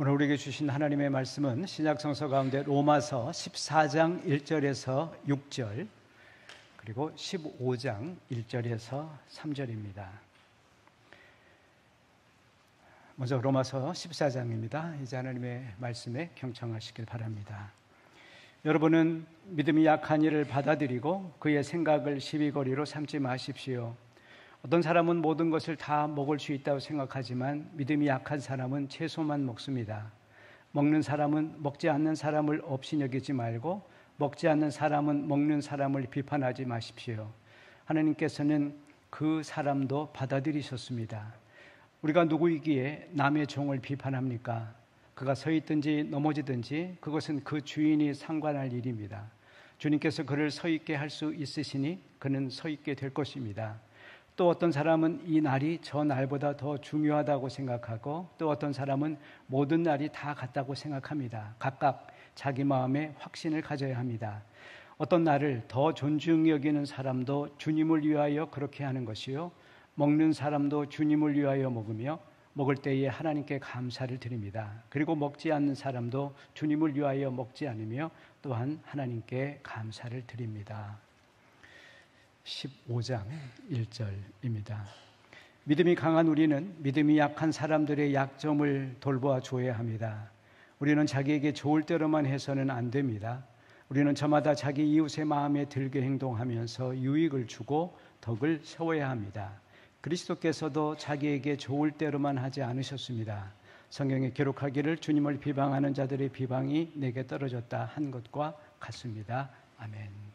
오늘 우리에게 주신 하나님의 말씀은 신약성서 가운데 로마서 14장 1절에서 6절 그리고 15장 1절에서 3절입니다. 먼저 로마서 14장입니다. 이제 하나님의 말씀에 경청하시길 바랍니다. 여러분은 믿음이 약한 이를 받아들이고 그의 생각을 시비거리로 삼지 마십시오. 어떤 사람은 모든 것을 다 먹을 수 있다고 생각하지만 믿음이 약한 사람은 채소만 먹습니다. 먹는 사람은 먹지 않는 사람을 없이 여기지 말고 먹지 않는 사람은 먹는 사람을 비판하지 마십시오. 하나님께서는 그 사람도 받아들이셨습니다. 우리가 누구이기에 남의 종을 비판합니까? 그가 서 있든지 넘어지든지 그것은 그 주인이 상관할 일입니다. 주님께서 그를 서 있게 할 수 있으시니 그는 서 있게 될 것입니다. 또 어떤 사람은 이 날이 저 날보다 더 중요하다고 생각하고 또 어떤 사람은 모든 날이 다 같다고 생각합니다. 각각 자기 마음에 확신을 가져야 합니다. 어떤 날을 더 존중히 여기는 사람도 주님을 위하여 그렇게 하는 것이요, 먹는 사람도 주님을 위하여 먹으며 먹을 때에 하나님께 감사를 드립니다. 그리고 먹지 않는 사람도 주님을 위하여 먹지 않으며 또한 하나님께 감사를 드립니다. 15장 1절입니다. 믿음이 강한 우리는 믿음이 약한 사람들의 약점을 돌보아 줘야 합니다. 우리는 자기에게 좋을 대로만 해서는 안 됩니다. 우리는 저마다 자기 이웃의 마음에 들게 행동하면서 유익을 주고 덕을 세워야 합니다. 그리스도께서도 자기에게 좋을 대로만 하지 않으셨습니다. 성경에 기록하기를 주님을 비방하는 자들의 비방이 내게 떨어졌다 한 것과 같습니다. 아멘.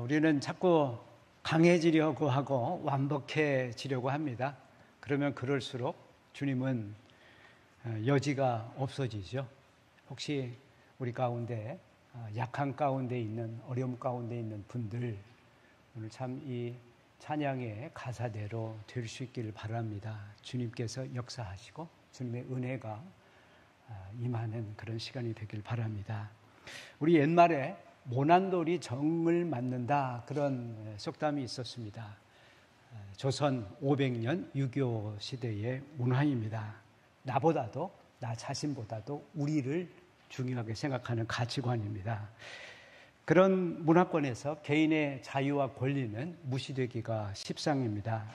우리는 자꾸 강해지려고 하고 완벽해지려고 합니다. 그러면 그럴수록 주님은 여지가 없어지죠. 혹시 우리 가운데 약한 가운데 있는, 어려움 가운데 있는 분들, 오늘 참 이 찬양의 가사대로 될 수 있기를 바랍니다. 주님께서 역사하시고 주님의 은혜가 임하는 그런 시간이 되길 바랍니다. 우리 옛말에 모난돌이 정을 맞는다, 그런 속담이 있었습니다. 조선 500년 유교 시대의 문화입니다. 나보다도, 나 자신보다도 우리를 중요하게 생각하는 가치관입니다. 그런 문화권에서 개인의 자유와 권리는 무시되기가 십상입니다.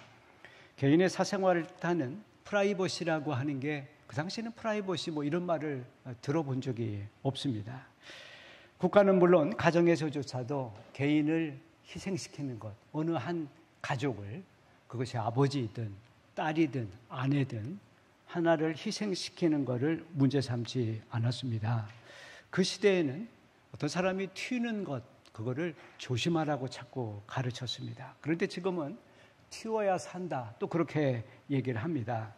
개인의 사생활을 하는 프라이버시라고 하는 게, 그 당시에는 프라이버시 뭐 이런 말을 들어본 적이 없습니다. 국가는 물론 가정에서조차도 개인을 희생시키는 것, 어느 한 가족을, 그것이 아버지이든 딸이든 아내든 하나를 희생시키는 것을 문제 삼지 않았습니다. 그 시대에는 어떤 사람이 튀는 것, 그거를 조심하라고 자꾸 가르쳤습니다. 그런데 지금은 튀어야 산다, 또 그렇게 얘기를 합니다.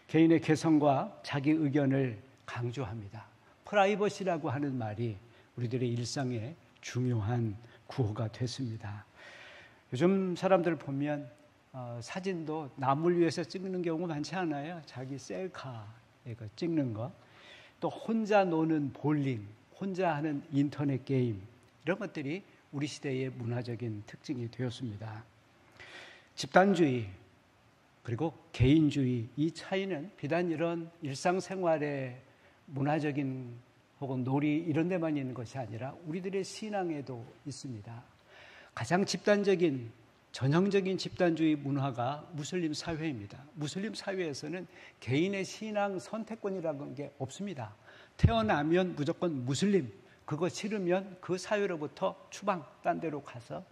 개인의 개성과 자기 의견을 강조합니다. 프라이버시라고 하는 말이 우리들의 일상에 중요한 구호가 됐습니다. 요즘 사람들 보면 사진도 남을 위해서 찍는 경우가 많지 않아요? 자기 셀카 찍는 거, 또 혼자 노는 볼링, 혼자 하는 인터넷 게임, 이런 것들이 우리 시대의 문화적인 특징이 되었습니다. 집단주의 그리고 개인주의, 이 차이는 비단 이런 일상생활의 문화적인 혹은 놀이 이런 데만 있는 것이 아니라 우리들의 신앙에도 있습니다. 가장 집단적인, 전형적인 집단주의 문화가 무슬림 사회입니다. 무슬림 사회에서는 개인의 신앙 선택권이라는 게 없습니다. 태어나면 무조건 무슬림, 그거 싫으면 그 사회로부터 추방, 딴 데로 가서.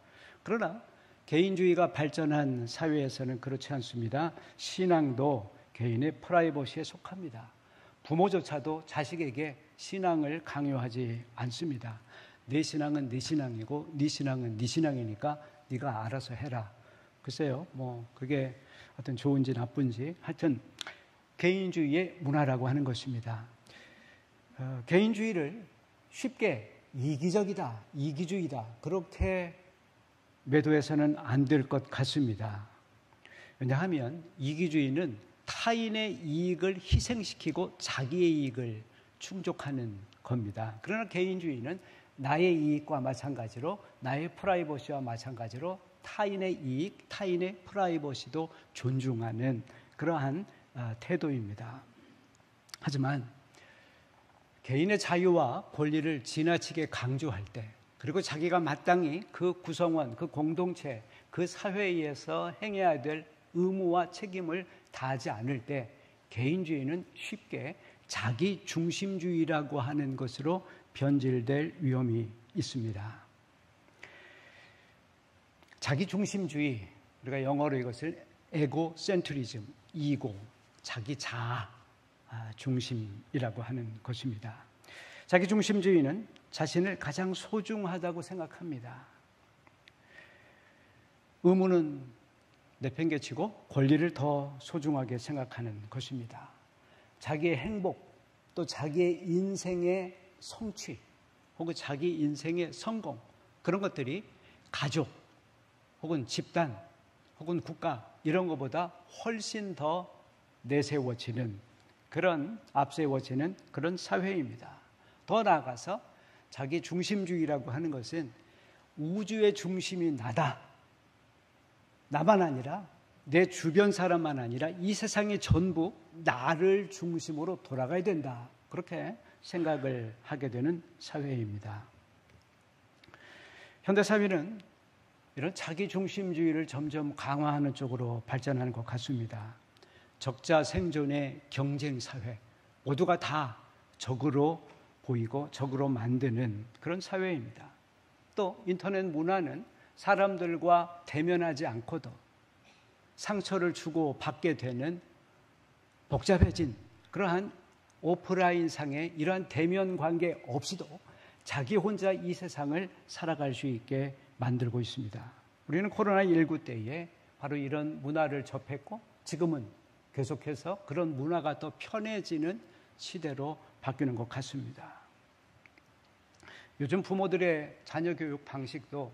그러나 개인주의가 발전한 사회에서는 그렇지 않습니다. 신앙도 개인의 프라이버시에 속합니다. 부모조차도 자식에게 신앙을 강요하지 않습니다. 내 신앙은 네 신앙이고 네 신앙은 네 신앙이니까 네가 알아서 해라. 글쎄요, 뭐 그게 어떤 좋은지 나쁜지, 하여튼 개인주의의 문화라고 하는 것입니다. 개인주의를 쉽게 이기적이다, 이기주의다, 그렇게 매도해서는 안 될 것 같습니다. 왜냐하면 이기주의는 타인의 이익을 희생시키고 자기의 이익을 충족하는 겁니다. 그러나 개인주의는 나의 이익과 마찬가지로, 나의 프라이버시와 마찬가지로 타인의 이익, 타인의 프라이버시도 존중하는 그러한 태도입니다. 하지만 개인의 자유와 권리를 지나치게 강조할 때, 그리고 자기가 마땅히 그 구성원, 그 공동체, 그 사회에서 행해야 될 의무와 책임을 다하지 않을 때 개인주의는 쉽게 자기 중심주의라고 하는 것으로 변질될 위험이 있습니다. 자기 중심주의, 우리가 영어로 이것을 에고센트리즘, 이고, 자기 자아 중심이라고 하는 것입니다. 자기 중심주의는 자신을 가장 소중하다고 생각합니다. 의무는 내팽개치고 권리를 더 소중하게 생각하는 것입니다. 자기의 행복, 또 자기의 인생의 성취, 혹은 자기 인생의 성공, 그런 것들이 가족, 혹은 집단, 혹은 국가, 이런 것보다 훨씬 더 내세워지는, 그런 앞세워지는 그런 사회입니다. 더 나아가서 자기 중심주의라고 하는 것은 우주의 중심이 나다, 나만 아니라 내 주변 사람만 아니라 이 세상이 전부 나를 중심으로 돌아가야 된다, 그렇게 생각을 하게 되는 사회입니다. 현대사회는 이런 자기 중심주의를 점점 강화하는 쪽으로 발전하는 것 같습니다. 적자 생존의 경쟁사회, 모두가 다 적으로 보이고 적으로 만드는 그런 사회입니다. 또 인터넷 문화는 사람들과 대면하지 않고도 상처를 주고 받게 되는 복잡해진 그러한 오프라인상의 이러한 대면 관계 없이도 자기 혼자 이 세상을 살아갈 수 있게 만들고 있습니다. 우리는 코로나19 때에 바로 이런 문화를 접했고 지금은 계속해서 그런 문화가 더 편해지는 시대로 바뀌는 것 같습니다. 요즘 부모들의 자녀 교육 방식도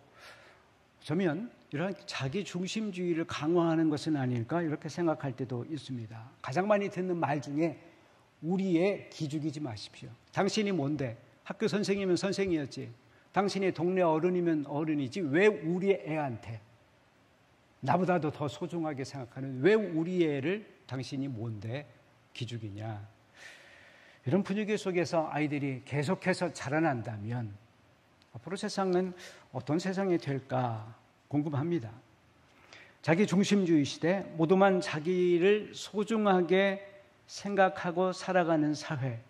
어쩌면 이런 자기 중심주의를 강화하는 것은 아닐까 이렇게 생각할 때도 있습니다. 가장 많이 듣는 말 중에 우리의 기죽이지 마십시오. 당신이 뭔데? 학교 선생님은 선생이었지. 당신이 동네 어른이면 어른이지 왜 우리 애한테 나보다도 더 소중하게 생각하는, 왜 우리 애를 당신이 뭔데 기죽이냐. 이런 분위기 속에서 아이들이 계속해서 자라난다면 앞으로 세상은 어떤 세상이 될까 궁금합니다. 자기 중심주의 시대, 모두만 자기를 소중하게 생각하고 살아가는 사회,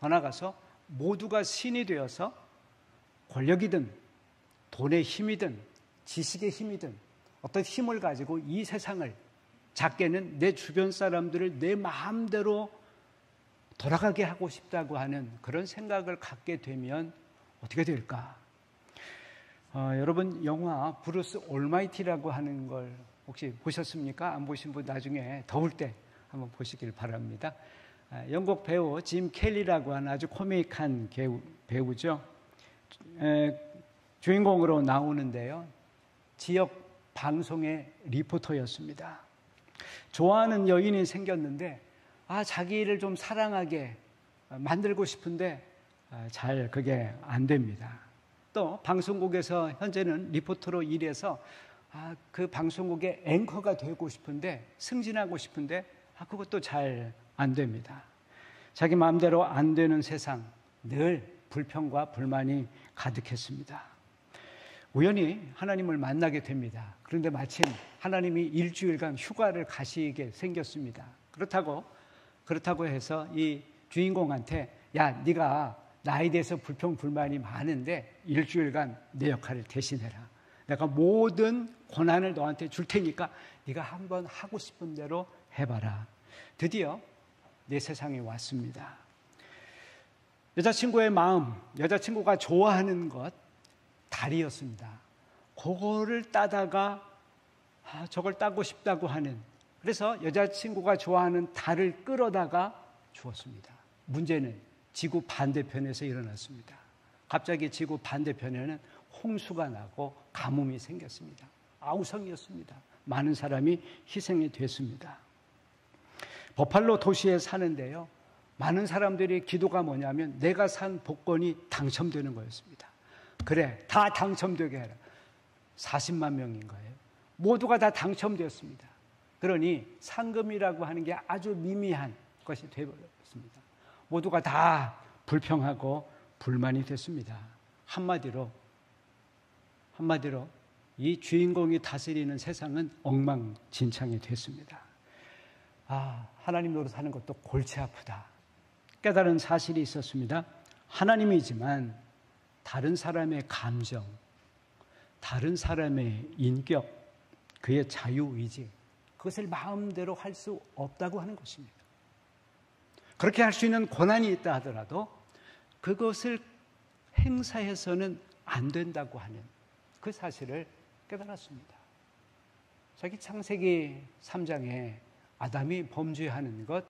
더 나아가서 모두가 신이 되어서 권력이든 돈의 힘이든 지식의 힘이든 어떤 힘을 가지고 이 세상을, 작게는 내 주변 사람들을 내 마음대로 돌아가게 하고 싶다고 하는 그런 생각을 갖게 되면 어떻게 될까? 여러분 영화 브루스 올마이티라고 하는 걸 혹시 보셨습니까? 안 보신 분 나중에 더울 때 한번 보시길 바랍니다. 영국 배우 짐 켈리라고 하는 아주 코믹한 배우죠. 주인공으로 나오는데요. 지역 방송의 리포터였습니다. 좋아하는 여인이 생겼는데 자기를 좀 사랑하게 만들고 싶은데 잘 그게 안 됩니다. 또 방송국에서 현재는 리포터로 일해서 그 방송국의 앵커가 되고 싶은데, 승진하고 싶은데 그것도 잘 안 됩니다. 자기 마음대로 안 되는 세상, 늘 불평과 불만이 가득했습니다. 우연히 하나님을 만나게 됩니다. 그런데 마침 하나님이 일주일간 휴가를 가시게 생겼습니다. 그렇다고 해서 이 주인공한테 야, 네가 나에 대해서 불평 불만이 많은데 일주일간 내 역할을 대신해라. 내가 모든 권한을 너한테 줄 테니까 네가 한번 하고 싶은 대로 해봐라. 드디어 내 세상에 왔습니다. 여자친구의 마음, 여자친구가 좋아하는 것, 달이었습니다. 그거를 따다가 저걸 따고 싶다고 하는, 그래서 여자친구가 좋아하는 달을 끌어다가 주었습니다. 문제는 지구 반대편에서 일어났습니다. 갑자기 지구 반대편에는 홍수가 나고 가뭄이 생겼습니다. 아우성이었습니다. 많은 사람이 희생이 됐습니다. 버팔로 도시에 사는데요. 많은 사람들의 기도가 뭐냐면 내가 산 복권이 당첨되는 거였습니다. 그래, 다 당첨되게 해라. 40만 명인 거예요. 모두가 다 당첨되었습니다. 그러니 상금이라고 하는 게 아주 미미한 것이 되어버렸습니다. 모두가 다 불평하고 불만이 됐습니다. 한마디로 이 주인공이 다스리는 세상은 엉망진창이 됐습니다. 하나님 노릇하는 것도 골치 아프다. 깨달은 사실이 있었습니다. 하나님이지만 다른 사람의 감정, 다른 사람의 인격, 그의 자유의지, 그것을 마음대로 할 수 없다고 하는 것입니다. 그렇게 할 수 있는 권한이 있다 하더라도 그것을 행사해서는 안 된다고 하는 그 사실을 깨달았습니다. 자기 창세기 3장에 아담이 범죄하는 것,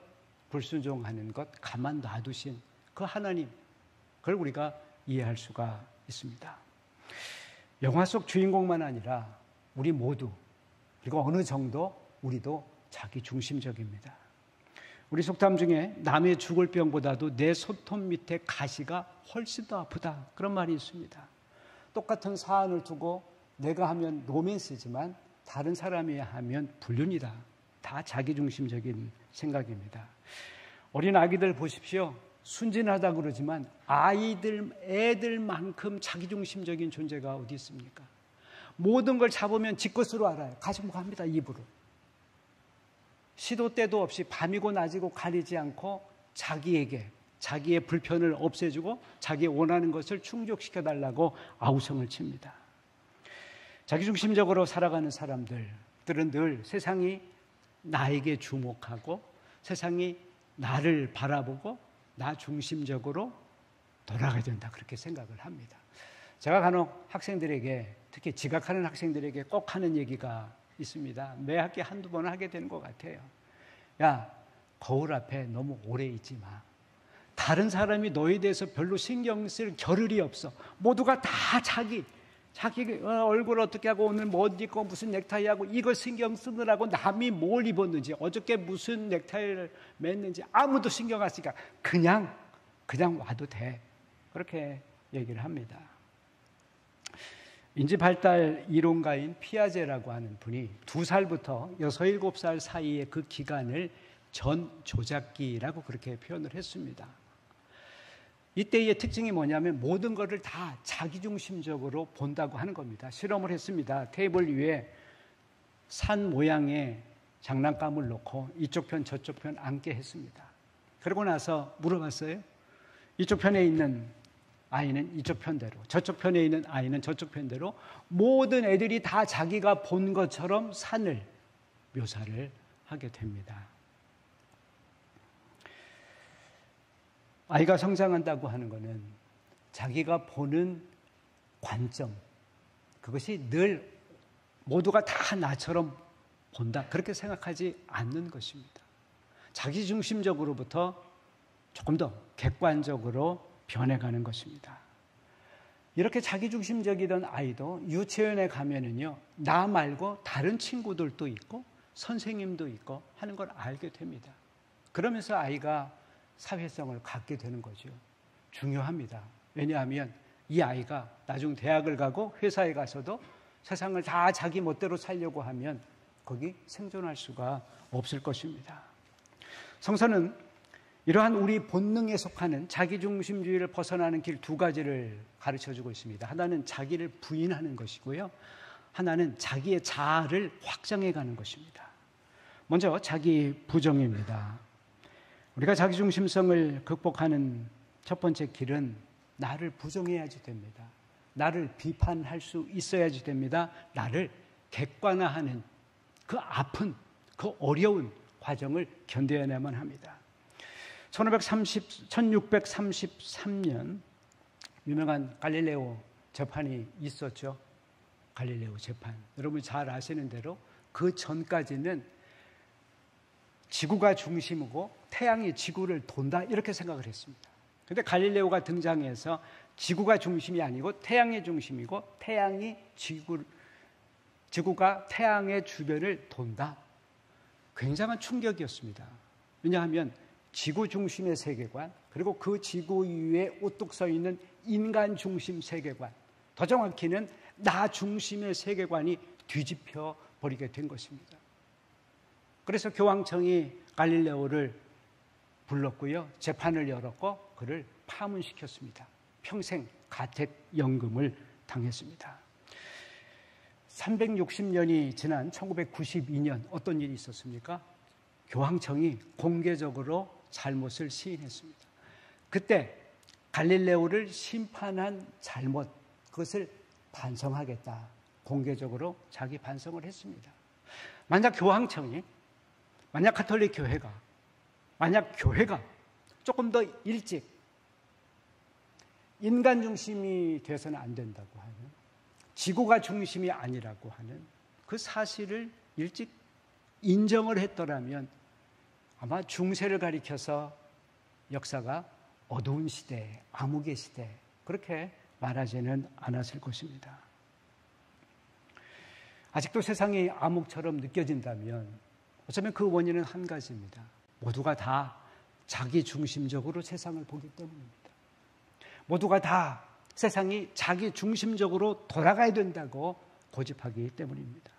불순종하는 것, 가만 놔두신 그 하나님, 그걸 우리가 이해할 수가 있습니다. 영화 속 주인공만 아니라 우리 모두, 그리고 어느 정도 우리도 자기 중심적입니다. 우리 속담 중에 남의 죽을 병보다도 내 손톱 밑에 가시가 훨씬 더 아프다, 그런 말이 있습니다. 똑같은 사안을 두고 내가 하면 로맨스지만 다른 사람이 하면 불륜이다. 다 자기중심적인 생각입니다. 어린 아기들 보십시오. 순진하다고 그러지만 애들만큼 자기중심적인 존재가 어디 있습니까? 모든 걸 잡으면 지 것으로 알아요. 가지고 갑니다, 입으로. 시도 때도 없이 밤이고 낮이고 가리지 않고 자기의 불편을 없애주고 자기 원하는 것을 충족시켜달라고 아우성을 칩니다. 자기중심적으로 살아가는 사람들은 늘 세상이 나에게 주목하고 세상이 나를 바라보고 나 중심적으로 돌아가야 된다, 그렇게 생각을 합니다. 제가 간혹 학생들에게, 특히 지각하는 학생들에게 꼭 하는 얘기가 있습니다. 매 학기 한두 번은 하게 되는 것 같아요. 야, 거울 앞에 너무 오래 있지 마. 다른 사람이 너에 대해서 별로 신경 쓸 겨를이 없어. 모두가 다 자기 얼굴 어떻게 하고 오늘 뭐 입고 무슨 넥타이 하고 이걸 신경 쓰느라고 남이 뭘 입었는지 어저께 무슨 넥타이를 맸는지 아무도 신경 안 쓰니까 그냥 와도 돼. 그렇게 얘기를 합니다. 인지발달 이론가인 피아제라고 하는 분이 2살부터 6, 7살 사이의 그 기간을 전조작기라고 그렇게 표현을 했습니다. 이때의 특징이 뭐냐면 모든 것을 다 자기중심적으로 본다고 하는 겁니다. 실험을 했습니다. 테이블 위에 산 모양의 장난감을 놓고 이쪽 편 저쪽 편 앉게 했습니다. 그러고 나서 물어봤어요. 이쪽 편에 있는 아이는 이쪽 편대로, 저쪽 편에 있는 아이는 저쪽 편대로 모든 애들이 다 자기가 본 것처럼 산을 묘사를 하게 됩니다. 아이가 성장한다고 하는 것은 자기가 보는 관점, 그것이 늘 모두가 다 나처럼 본다, 그렇게 생각하지 않는 것입니다. 자기중심적으로부터 조금 더 객관적으로 변해가는 것입니다. 이렇게 자기중심적이던 아이도 유치원에 가면은요, 나 말고 다른 친구들도 있고 선생님도 있고 하는 걸 알게 됩니다. 그러면서 아이가 사회성을 갖게 되는 거죠. 중요합니다. 왜냐하면 이 아이가 나중 대학을 가고 회사에 가서도 세상을 다 자기 멋대로 살려고 하면 거기 생존할 수가 없을 것입니다. 성서는 이러한 우리 본능에 속하는 자기중심주의를 벗어나는 길 2가지를 가르쳐주고 있습니다. 하나는 자기를 부인하는 것이고요, 하나는 자기의 자아를 확장해가는 것입니다. 먼저 자기 부정입니다. 우리가 자기중심성을 극복하는 첫 번째 길은 나를 부정해야지 됩니다. 나를 비판할 수 있어야지 됩니다. 나를 객관화하는 그 아픈, 그 어려운 과정을 견뎌야만 합니다. 1633년 유명한 갈릴레오 재판이 있었죠. 갈릴레오 재판. 여러분이 잘 아시는 대로 그 전까지는 지구가 중심이고 태양이 지구를 돈다, 이렇게 생각을 했습니다. 그런데 갈릴레오가 등장해서 지구가 중심이 아니고 태양의 중심이고 지구가 태양의 주변을 돈다. 굉장한 충격이었습니다. 왜냐하면 지구 중심의 세계관, 그리고 그 지구 위에 우뚝 서 있는 인간 중심 세계관, 더 정확히는 나 중심의 세계관이 뒤집혀 버리게 된 것입니다. 그래서 교황청이 갈릴레오를 불렀고요, 재판을 열었고 그를 파문시켰습니다. 평생 가택연금을 당했습니다. 360년이 지난 1992년 어떤 일이 있었습니까? 교황청이 공개적으로 잘못을 시인했습니다. 그때 갈릴레오를 심판한 잘못, 그것을 반성하겠다. 공개적으로 자기 반성을 했습니다. 만약 교황청이, 만약 가톨릭 교회가, 만약 교회가 조금 더 일찍 인간 중심이 돼서는 안 된다고 하는, 지구가 중심이 아니라고 하는 그 사실을 일찍 인정을 했더라면 아마 중세를 가리켜서 역사가 어두운 시대, 암흑의 시대, 그렇게 말하지는 않았을 것입니다. 아직도 세상이 암흑처럼 느껴진다면 어쩌면 그 원인은 한 가지입니다. 모두가 다 자기 중심적으로 세상을 보기 때문입니다. 모두가 다 세상이 자기 중심적으로 돌아가야 된다고 고집하기 때문입니다.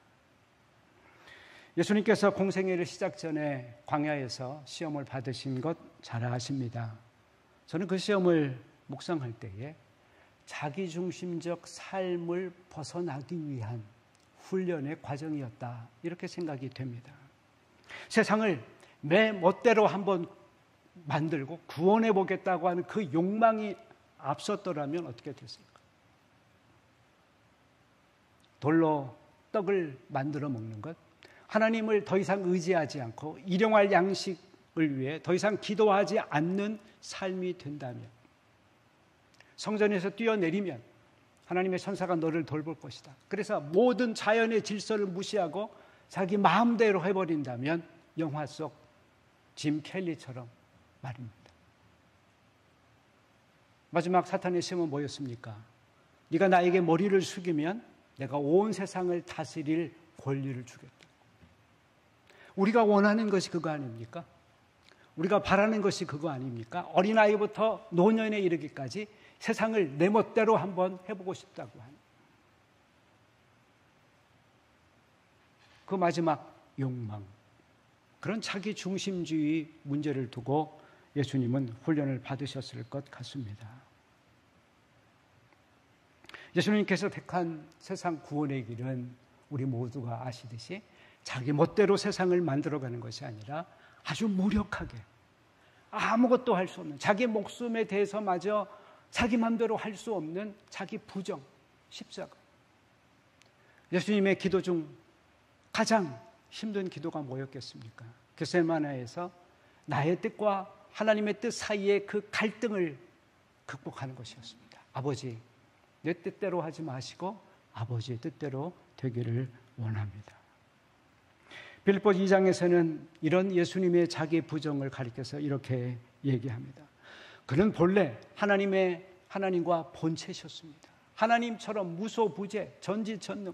예수님께서 공생애를 시작 전에 광야에서 시험을 받으신 것 잘 아십니다. 저는 그 시험을 묵상할 때에 자기 중심적 삶을 벗어나기 위한 훈련의 과정이었다, 이렇게 생각이 됩니다. 세상을 내 멋대로 한번 만들고 구원해 보겠다고 하는 그 욕망이 앞섰더라면 어떻게 됐을까? 돌로 떡을 만들어 먹는 것, 하나님을 더 이상 의지하지 않고 일용할 양식을 위해 더 이상 기도하지 않는 삶이 된다면, 성전에서 뛰어내리면 하나님의 천사가 너를 돌볼 것이다. 그래서 모든 자연의 질서를 무시하고 자기 마음대로 해버린다면 영화 속 짐 켈리처럼 말입니다. 마지막 사탄의 시험은 뭐였습니까? 네가 나에게 머리를 숙이면 내가 온 세상을 다스릴 권리를 주겠다. 우리가 원하는 것이 그거 아닙니까? 우리가 바라는 것이 그거 아닙니까? 어린아이부터 노년에 이르기까지 세상을 내 멋대로 한번 해보고 싶다고 하는 그 마지막 욕망, 그런 자기 중심주의 문제를 두고 예수님은 훈련을 받으셨을 것 같습니다. 예수님께서 택한 세상 구원의 길은 우리 모두가 아시듯이 자기 멋대로 세상을 만들어가는 것이 아니라 아주 무력하게 아무것도 할 수 없는, 자기 목숨에 대해서마저 자기 마음대로 할 수 없는 자기 부정, 십자가. 예수님의 기도 중 가장 힘든 기도가 뭐였겠습니까? 겟세마네에서 나의 뜻과 하나님의 뜻 사이의 그 갈등을 극복하는 것이었습니다. 아버지, 내 뜻대로 하지 마시고 아버지의 뜻대로 되기를 원합니다. 빌립보서 2장에서는 이런 예수님의 자기 부정을 가리켜서 이렇게 얘기합니다. 그는 본래 하나님과 본체셨습니다. 하나님처럼 무소부재, 전지전능.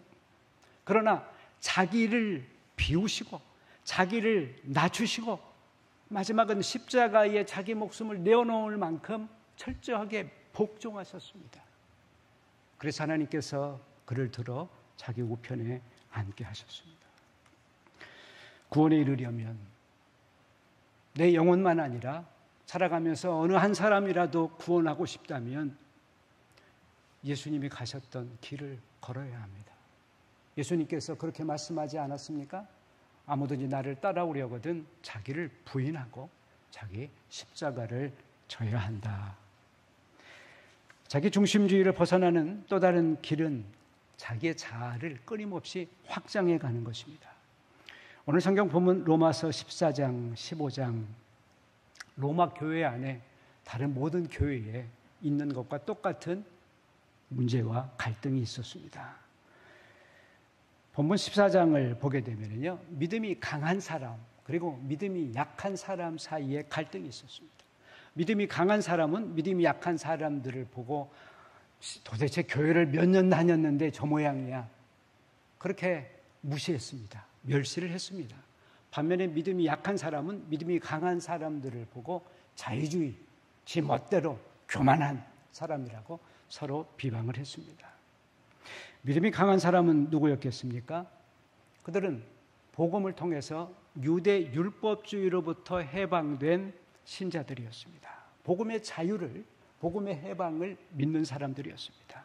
그러나 자기를 비우시고 자기를 낮추시고 마지막은 십자가에 자기 목숨을 내어놓을 만큼 철저하게 복종하셨습니다. 그래서 하나님께서 그를 들어 자기 우편에 앉게 하셨습니다. 구원에 이르려면 내 영혼만 아니라 살아가면서 어느 한 사람이라도 구원하고 싶다면 예수님이 가셨던 길을 걸어야 합니다. 예수님께서 그렇게 말씀하지 않았습니까? 아무든지 나를 따라오려거든 자기를 부인하고 자기 십자가를 져야 한다. 자기 중심주의를 벗어나는 또 다른 길은 자기의 자아를 끊임없이 확장해 가는 것입니다. 오늘 성경 본문 로마서 14장, 15장, 로마 교회 안에 다른 모든 교회에 있는 것과 똑같은 문제와 갈등이 있었습니다. 본문 14장을 보게 되면요, 믿음이 강한 사람 그리고 믿음이 약한 사람 사이에 갈등이 있었습니다. 믿음이 강한 사람은 믿음이 약한 사람들을 보고 도대체 교회를 몇 년 다녔는데 저 모양이야, 그렇게 무시했습니다. 멸시를 했습니다. 반면에 믿음이 약한 사람은 믿음이 강한 사람들을 보고 자유주의, 지 멋대로 교만한 사람이라고 서로 비방을 했습니다. 믿음이 강한 사람은 누구였겠습니까? 그들은 복음을 통해서 유대 율법주의로부터 해방된 신자들이었습니다. 복음의 자유를 복음의 해방을 믿는 사람들이었습니다.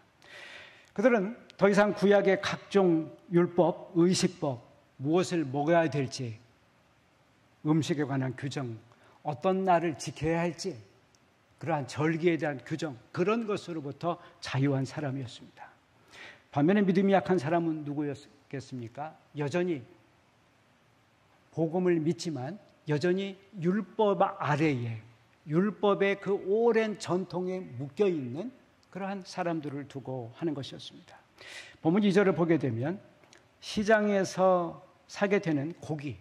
그들은 더 이상 구약의 각종 율법, 의식법, 무엇을 먹어야 될지, 음식에 관한 규정, 어떤 날을 지켜야 할지, 그러한 절기에 대한 규정, 그런 것으로부터 자유한 사람이었습니다. 반면에 믿음이 약한 사람은 누구였겠습니까? 여전히 복음을 믿지만 여전히 율법 아래에, 율법의 그 오랜 전통에 묶여있는 그러한 사람들을 두고 하는 것이었습니다. 본문 2절을 보게 되면 시장에서 사게 되는 고기,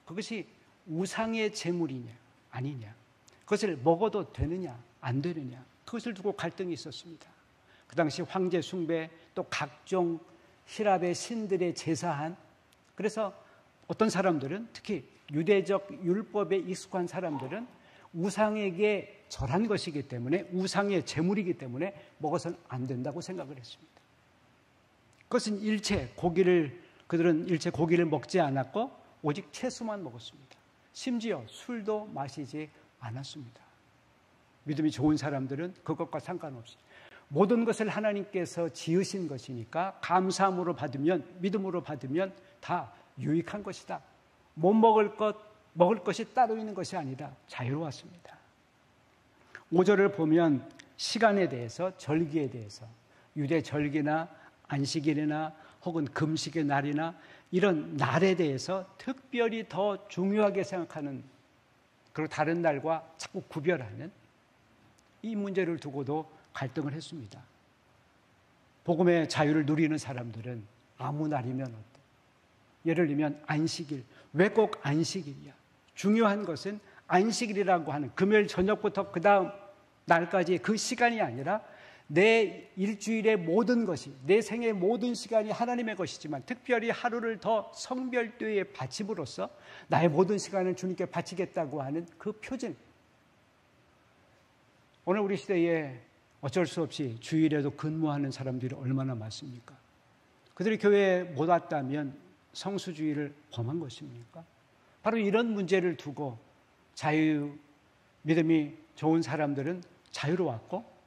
그것이 우상의 제물이냐 아니냐, 그것을 먹어도 되느냐 안 되느냐, 그것을 두고 갈등이 있었습니다. 그 당시 황제 숭배, 또 각종 히랍의 신들의 제사한, 그래서 어떤 사람들은, 특히 유대적 율법에 익숙한 사람들은 우상에게 절한 것이기 때문에, 우상의 제물이기 때문에 먹어서는 안 된다고 생각을 했습니다. 그것은 그들은 일체 고기를 먹지 않았고 오직 채소만 먹었습니다. 심지어 술도 마시지 않았습니다. 믿음이 좋은 사람들은 그것과 상관없이 모든 것을 하나님께서 지으신 것이니까 감사함으로 받으면, 믿음으로 받으면 다 유익한 것이다. 못 먹을 것이 따로 있는 것이 아니다. 자유로웠습니다. 5절을 보면 시간에 대해서, 절기에 대해서, 유대 절기나 안식일이나 혹은 금식의 날이나 이런 날에 대해서 특별히 더 중요하게 생각하는, 그리고 다른 날과 자꾸 구별하는 이 문제를 두고도 갈등을 했습니다. 복음의 자유를 누리는 사람들은 아무 날이면 어때? 예를 들면 안식일. 왜 꼭 안식일이야? 중요한 것은 안식일이라고 하는 금요일 저녁부터 그 다음 날까지 그 시간이 아니라 내 일주일의 모든 것이, 내 생의 모든 시간이 하나님의 것이지만 특별히 하루를 더 성별도에 바침으로써 나의 모든 시간을 주님께 바치겠다고 하는 그 표징. 오늘 우리 시대에 어쩔 수 없이 주일에도 근무하는 사람들이 얼마나 많습니까? 그들이 교회에 못 왔다면 성수주의를 범한 것입니까? 바로 이런 문제를 두고 믿음이 좋은 사람들은 자유로웠고,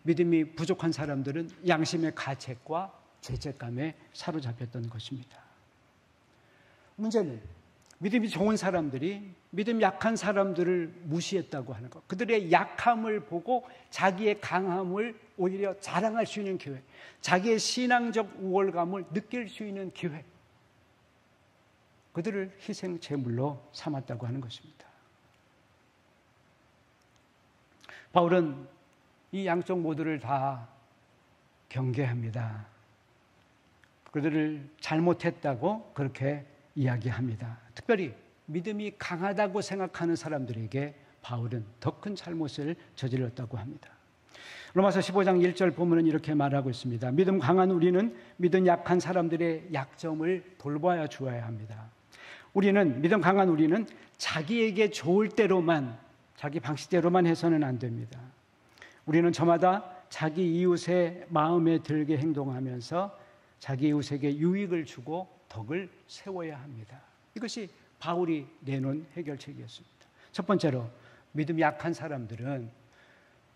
믿음이 부족한 사람들은 양심의 가책과 죄책감에 사로잡혔던 것입니다. 문제는 믿음이 좋은 사람들이 믿음 약한 사람들을 무시했다고 하는 것, 그들의 약함을 보고 자기의 강함을 오히려 자랑할 수 있는 기회, 자기의 신앙적 우월감을 느낄 수 있는 기회, 그들을 희생 제물로 삼았다고 하는 것입니다. 바울은 이 양쪽 모두를 다 경계합니다. 그들을 잘못했다고 그렇게 이야기합니다. 특별히 믿음이 강하다고 생각하는 사람들에게 바울은 더 큰 잘못을 저질렀다고 합니다. 로마서 15장 1절 보면은 이렇게 말하고 있습니다. 믿음 강한 우리는 믿음 약한 사람들의 약점을 돌봐야 주어야 합니다. 믿음 강한 우리는 자기에게 좋을 대로만, 자기 방식대로만 해서는 안 됩니다. 우리는 저마다 자기 이웃의 마음에 들게 행동하면서 자기 이웃에게 유익을 주고 덕을 세워야 합니다. 이것이 바울이 내놓은 해결책이었습니다. 첫 번째로, 믿음 약한 사람들은,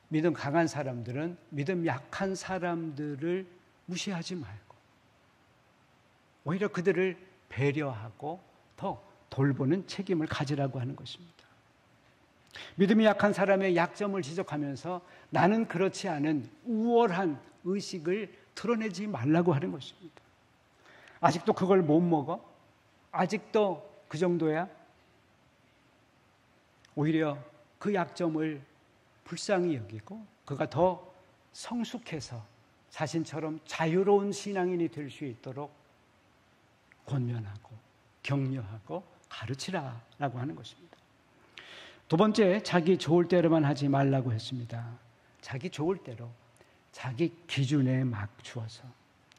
믿음 강한 사람들은 믿음 약한 사람들을 무시하지 말고 오히려 그들을 배려하고 더 돌보는 책임을 가지라고 하는 것입니다. 믿음이 약한 사람의 약점을 지적하면서 나는 그렇지 않은 우월한 의식을 드러내지 말라고 하는 것입니다. 아직도 그걸 못 먹어? 아직도 그 정도야? 오히려 그 약점을 불쌍히 여기고 그가 더 성숙해서 자신처럼 자유로운 신앙인이 될 수 있도록 권면하고 격려하고 가르치라라고 하는 것입니다. 두 번째, 자기 좋을 대로만 하지 말라고 했습니다. 자기 좋을 대로, 자기 기준에 맞추어서,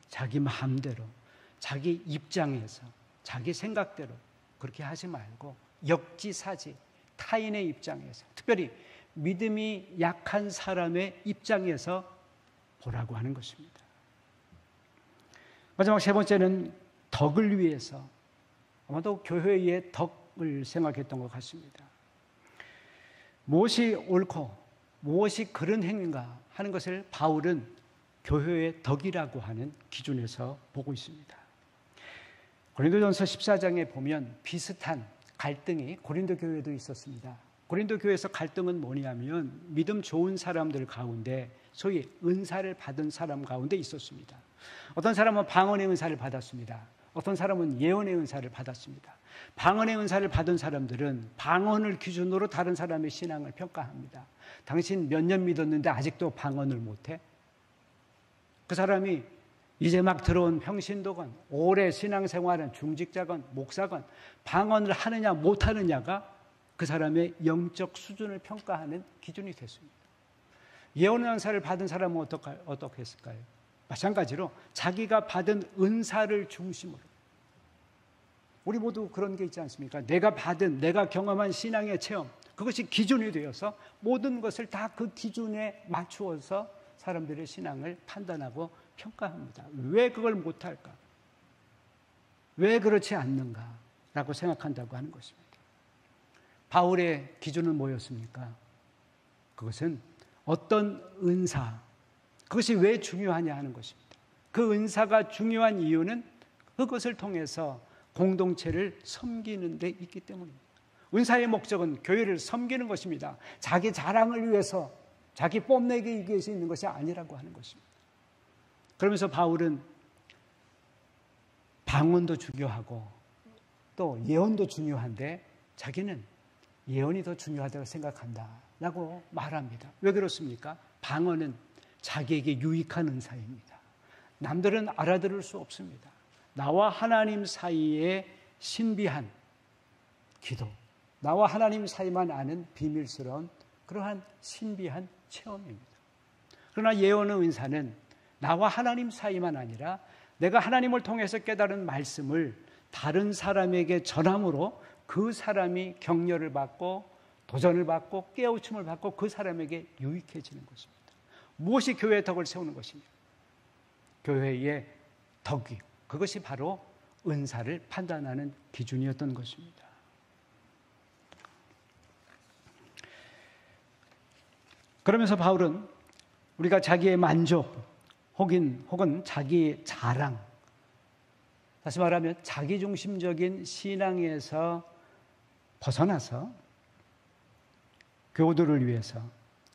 자기 마음대로, 자기 입장에서, 자기 생각대로 그렇게 하지 말고 역지사지, 타인의 입장에서, 특별히 믿음이 약한 사람의 입장에서 보라고 하는 것입니다. 마지막 세 번째는 덕을 위해서, 아마도 교회의 덕을 생각했던 것 같습니다. 무엇이 옳고 무엇이 그런 행위인가 하는 것을 바울은 교회의 덕이라고 하는 기준에서 보고 있습니다. 고린도전서 14장에 보면 비슷한 갈등이 고린도 교회에도 있었습니다. 고린도 교회에서 갈등은 뭐냐면 믿음 좋은 사람들 가운데 소위 은사를 받은 사람 가운데 있었습니다. 어떤 사람은 방언의 은사를 받았습니다. 어떤 사람은 예언의 은사를 받았습니다. 방언의 은사를 받은 사람들은 방언을 기준으로 다른 사람의 신앙을 평가합니다. 당신 몇 년 믿었는데 아직도 방언을 못해? 그 사람이 이제 막 들어온 평신도건, 오래 신앙생활은 중직자건, 목사건, 방언을 하느냐 못하느냐가 그 사람의 영적 수준을 평가하는 기준이 됐습니다. 예언의 은사를 받은 사람은 어떻게 했을까요? 마찬가지로 자기가 받은 은사를 중심으로, 우리 모두 그런 게 있지 않습니까? 내가 경험한 신앙의 체험, 그것이 기준이 되어서 모든 것을 다 그 기준에 맞추어서 사람들의 신앙을 판단하고 평가합니다. 왜 그걸 못할까? 왜 그렇지 않는가? 라고 생각한다고 하는 것입니다. 바울의 기준은 뭐였습니까? 그것은 어떤 은사, 그것이 왜 중요하냐 하는 것입니다. 그 은사가 중요한 이유는 그것을 통해서 공동체를 섬기는 데 있기 때문입니다. 은사의 목적은 교회를 섬기는 것입니다. 자기 자랑을 위해서, 자기 뽐내기 위해서 있는 것이 아니라고 하는 것입니다. 그러면서 바울은 방언도 중요하고 또 예언도 중요한데 자기는 예언이 더 중요하다고 생각한다라고 말합니다. 왜 그렇습니까? 방언은 자기에게 유익한 은사입니다. 남들은 알아들을 수 없습니다. 나와 하나님 사이의 신비한 기도, 나와 하나님 사이만 아는 비밀스러운 그러한 신비한 체험입니다. 그러나 예언의 은사는 나와 하나님 사이만 아니라 내가 하나님을 통해서 깨달은 말씀을 다른 사람에게 전함으로 그 사람이 격려를 받고 도전을 받고 깨우침을 받고 그 사람에게 유익해지는 것입니다. 무엇이 교회의 덕을 세우는 것입니까? 교회의 덕이, 그것이 바로 은사를 판단하는 기준이었던 것입니다. 그러면서 바울은 우리가 자기의 만족 혹은 자기의 자랑, 다시 말하면 자기중심적인 신앙에서 벗어나서 교도를 위해서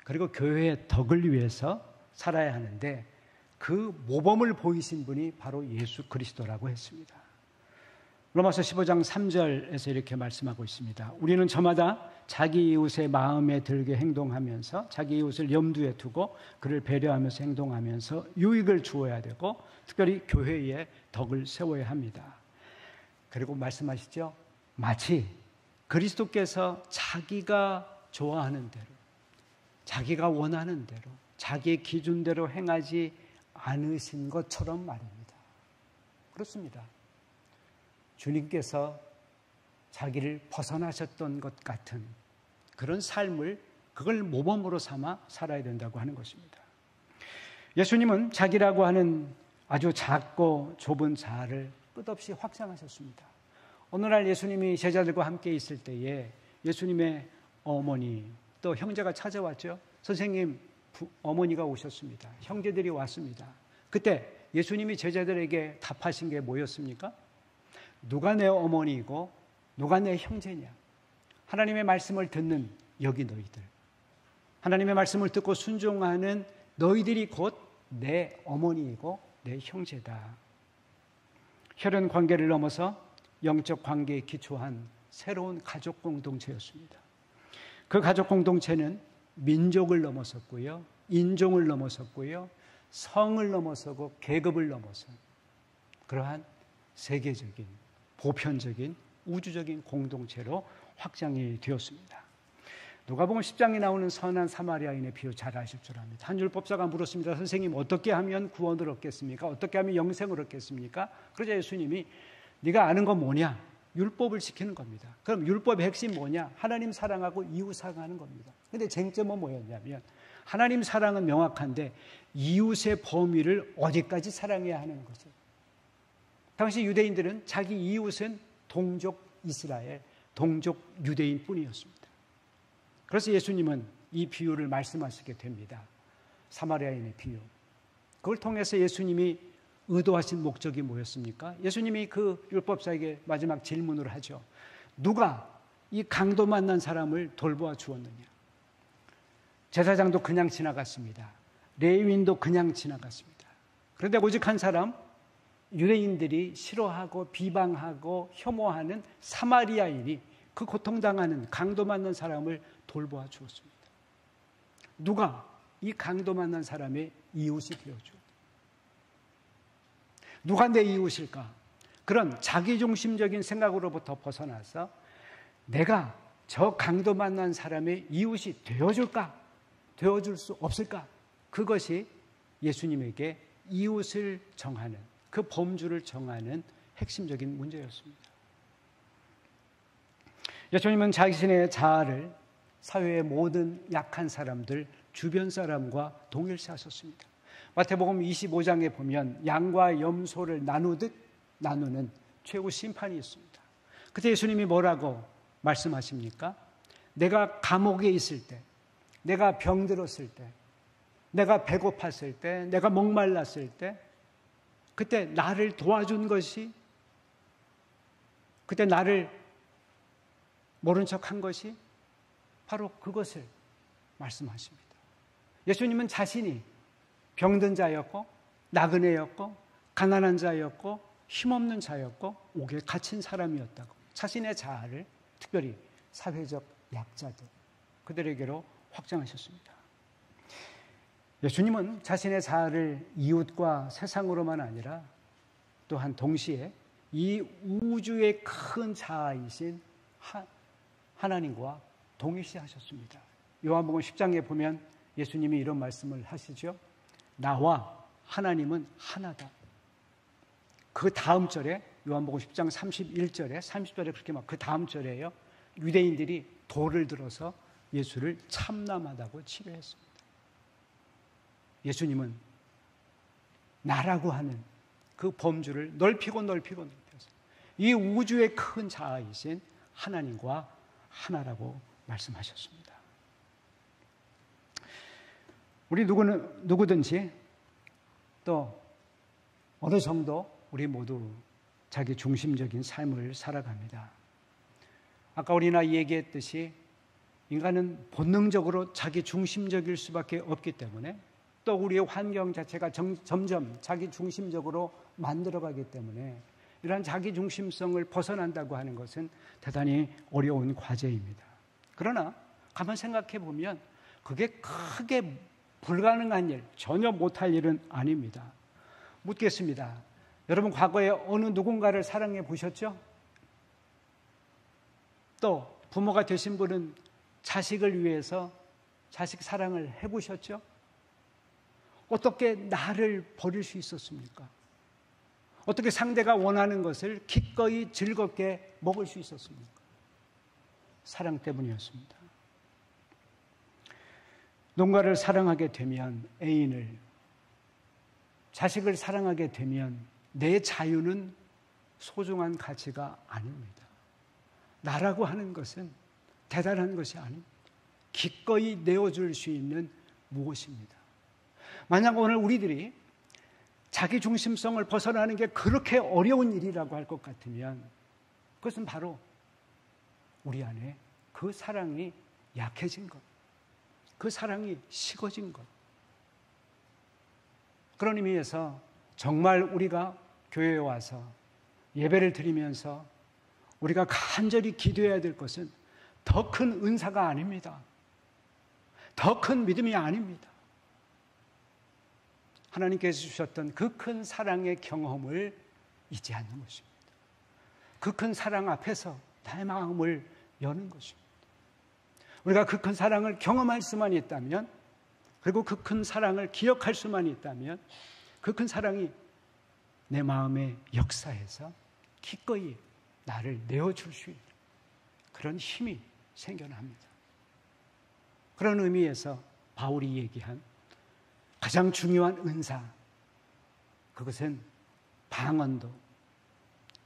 그리고 교회의 덕을 위해서 살아야 하는데 그 모범을 보이신 분이 바로 예수 그리스도라고 했습니다. 로마서 15장 3절에서 이렇게 말씀하고 있습니다. 우리는 저마다 자기 이웃의 마음에 들게 행동하면서 자기 이웃을 염두에 두고 그를 배려하면서 행동하면서 유익을 주어야 되고 특별히 교회의 덕을 세워야 합니다. 그리고 말씀하시죠. 마치 그리스도께서 자기가 좋아하는 대로, 자기가 원하는 대로, 자기의 기준대로 행하지 않으신 것처럼 말입니다. 그렇습니다. 주님께서 자기를 벗어나셨던 것 같은 그런 삶을 그걸 모범으로 삼아 살아야 된다고 하는 것입니다. 예수님은 자기라고 하는 아주 작고 좁은 자아를 끝없이 확장하셨습니다. 오늘날 예수님이 제자들과 함께 있을 때에 예수님의 어머니 또 형제가 찾아왔죠. 선생님, 어머니가 오셨습니다. 형제들이 왔습니다. 그때 예수님이 제자들에게 답하신 게 뭐였습니까? 누가 내 어머니이고 누가 내 형제냐? 하나님의 말씀을 듣는 여기 너희들, 하나님의 말씀을 듣고 순종하는 너희들이 곧 내 어머니이고 내 형제다. 혈연 관계를 넘어서 영적 관계에 기초한 새로운 가족 공동체였습니다. 그 가족 공동체는 민족을 넘어섰고요, 인종을 넘어섰고요, 성을 넘어서고 계급을 넘어선 그러한 세계적인 보편적인 우주적인 공동체로 확장이 되었습니다. 누가복음 10장에 나오는 선한 사마리아인의 비유 잘 아실 줄 압니다. 한 율법사가 물었습니다. 선생님, 어떻게 하면 구원을 얻겠습니까? 어떻게 하면 영생을 얻겠습니까? 그러자 예수님이 네가 아는 건 뭐냐? 율법을 지키는 겁니다. 그럼 율법의 핵심 뭐냐? 하나님 사랑하고 이웃 사랑하는 겁니다. 그런데 쟁점은 뭐였냐면 하나님 사랑은 명확한데 이웃의 범위를 어디까지 사랑해야 하는 거죠. 당시 유대인들은 자기 이웃은 동족 이스라엘, 동족 유대인 뿐이었습니다. 그래서 예수님은 이 비유를 말씀하시게 됩니다. 사마리아인의 비유. 그걸 통해서 예수님이 의도하신 목적이 뭐였습니까? 예수님이 그 율법사에게 마지막 질문을 하죠. 누가 이 강도 만난 사람을 돌보아 주었느냐? 제사장도 그냥 지나갔습니다. 레위인도 그냥 지나갔습니다. 그런데 오직 한 사람, 유대인들이 싫어하고 비방하고 혐오하는 사마리아인이 그 고통당하는 강도 만난 사람을 돌보아 주었습니다. 누가 이 강도 만난 사람의 이웃이 되어줘? 누가 내 이웃일까? 그런 자기중심적인 생각으로부터 벗어나서 내가 저 강도 만난 사람의 이웃이 되어줄까? 되어줄 수 없을까? 그것이 예수님에게 이웃을 정하는, 그 범주를 정하는 핵심적인 문제였습니다. 예수님은 자신의 자아를 사회의 모든 약한 사람들, 주변 사람과 동일시하셨습니다. 마태복음 25장에 보면 양과 염소를 나누듯 나누는 최후 심판이 있습니다. 그때 예수님이 뭐라고 말씀하십니까? 내가 감옥에 있을 때, 내가 병들었을 때, 내가 배고팠을 때, 내가 목말랐을 때, 그때 나를 도와준 것이, 그때 나를 모른 척한 것이 바로 그것을 말씀하십니다. 예수님은 자신이 병든 자였고, 나그네였고, 가난한 자였고, 힘없는 자였고, 옥에 갇힌 사람이었다고 자신의 자아를 특별히 사회적 약자들, 그들에게로 확장하셨습니다. 예수님은 자신의 자아를 이웃과 세상으로만 아니라 또한 동시에 이 우주의 큰 자아이신 하나님과 동일시하셨습니다. 요한복음 10장에 보면 예수님이 이런 말씀을 하시죠. 나와 하나님은 하나다. 그 다음 절에 요한복음 10장 31절에 30절에 그렇게 막 그 다음 절에요. 유대인들이 돌을 들어서 예수를 참남하다고 치료했습니다. 예수님은 나라고 하는 그 범주를 넓히고 넓혀서 이 우주의 큰 자아이신 하나님과 하나라고 말씀하셨습니다. 우리 누구든지 또 어느 정도 우리 모두 자기 중심적인 삶을 살아갑니다. 아까 우리나 얘기했듯이 인간은 본능적으로 자기 중심적일 수밖에 없기 때문에 또 우리의 환경 자체가 점점 자기 중심적으로 만들어가기 때문에 이러한 자기 중심성을 벗어난다고 하는 것은 대단히 어려운 과제입니다. 그러나 가만 생각해 보면 그게 크게 불가능한 일, 전혀 못할 일은 아닙니다. 묻겠습니다. 여러분 과거에 어느 누군가를 사랑해 보셨죠? 또 부모가 되신 분은 자식을 위해서 자식 사랑을 해보셨죠? 어떻게 나를 버릴 수 있었습니까? 어떻게 상대가 원하는 것을 기꺼이 즐겁게 먹을 수 있었습니까? 사랑 때문이었습니다. 누군가를 사랑하게 되면 애인을, 자식을 사랑하게 되면 내 자유는 소중한 가치가 아닙니다. 나라고 하는 것은 대단한 것이 아닙니다. 기꺼이 내어줄 수 있는 무엇입니다. 만약 오늘 우리들이 자기 중심성을 벗어나는 게 그렇게 어려운 일이라고 할 것 같으면 그것은 바로 우리 안에 그 사랑이 약해진 것, 그 사랑이 식어진 것. 그런 의미에서 정말 우리가 교회에 와서 예배를 드리면서 우리가 간절히 기도해야 될 것은 더 큰 은사가 아닙니다. 더 큰 믿음이 아닙니다. 하나님께서 주셨던 그 큰 사랑의 경험을 잊지 않는 것입니다. 그 큰 사랑 앞에서 나의 마음을 여는 것입니다. 우리가 그 큰 사랑을 경험할 수만 있다면, 그리고 그 큰 사랑을 기억할 수만 있다면 그 큰 사랑이 내 마음의 역사에서 기꺼이 나를 내어줄 수 있는 그런 힘이 생겨납니다. 그런 의미에서 바울이 얘기한 가장 중요한 은사, 그것은 방언도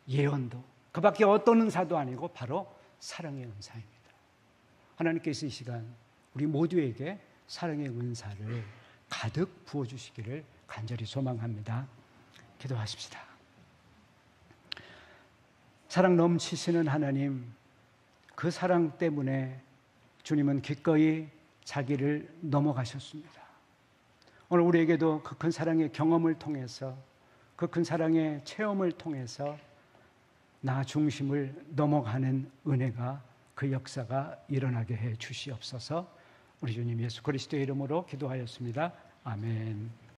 예언도 그 밖에 어떤 은사도 아니고 바로 사랑의 은사입니다. 하나님께서 이 시간 우리 모두에게 사랑의 은사를 가득 부어주시기를 간절히 소망합니다. 기도하십시다. 사랑 넘치시는 하나님, 그 사랑 때문에 주님은 기꺼이 자기를 넘어가셨습니다. 오늘 우리에게도 그 큰 사랑의 경험을 통해서, 그 큰 사랑의 체험을 통해서 나 중심을 넘어가는 은혜가, 그 역사가 일어나게 해 주시옵소서. 우리 주님 예수 그리스도의 이름으로 기도하였습니다. 아멘.